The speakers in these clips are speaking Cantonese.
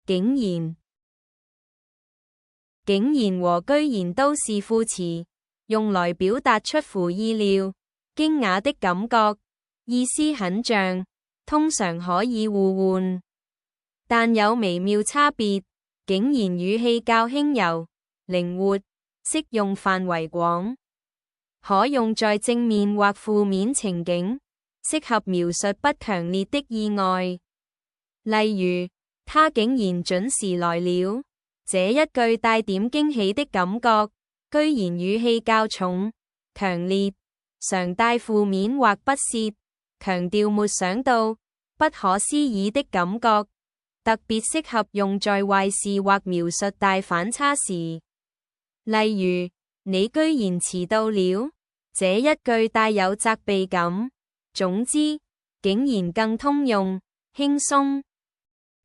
竟然、竟然和居然都是副詞，用來表達出乎意料、驚訝的感覺，意思很像，通常可以互換，但有微妙差別。竟然語氣較輕柔、靈活，適用範圍廣，可用在正面或負面情景，適合描述不強烈的意外。例如，他竟然準時來了，這一句帶點驚喜的感覺，居然語氣較重、強烈，常帶負面或不屑，強調沒想到、不可思議的感覺，特別適合用在壞事或描述大反差時。例如，你居然遲到了，這一句帶有責備感。總之，竟然更通用、輕鬆，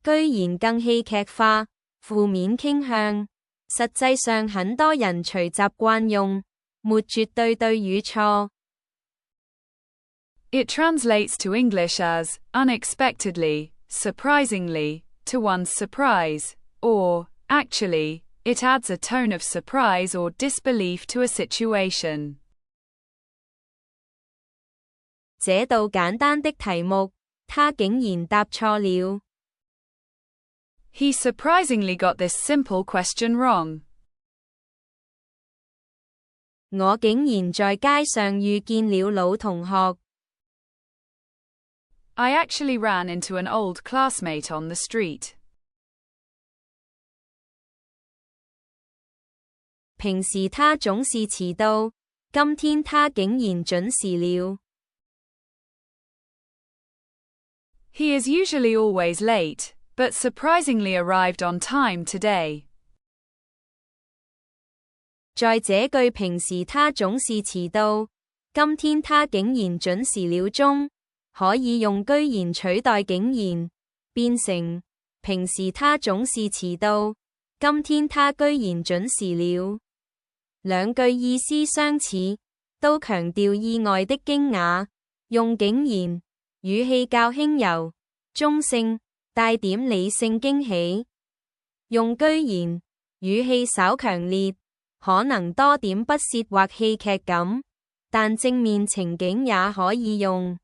居然更戲劇化、負面傾向。實際上很多人隨習慣用，沒絕對對與錯。It translates to English as, unexpectedly, surprisingly, to one's surprise, or, actually, it adds a tone of surprise or disbelief to a situation. 這道簡單的題目，他竟然答錯了。He surprisingly got this simple question wrong. 我竟然在街上遇見了老同學。I actually ran into an old classmate on the street. 平時他總是遲到，今天他竟然準時了。He is usually always late, but surprisingly arrived on time today. 在這句平時他總是遲到，今天他竟然準時了中，可以用居然取代竟然，變成平時他總是遲到，今天他居然準時了。兩句意思相似，都強調意外的驚訝，用竟然，語氣較輕柔、中性，帶點理性驚喜；用居然，語氣稍強烈，可能多點不屑或戲劇感，但正面情景也可以用。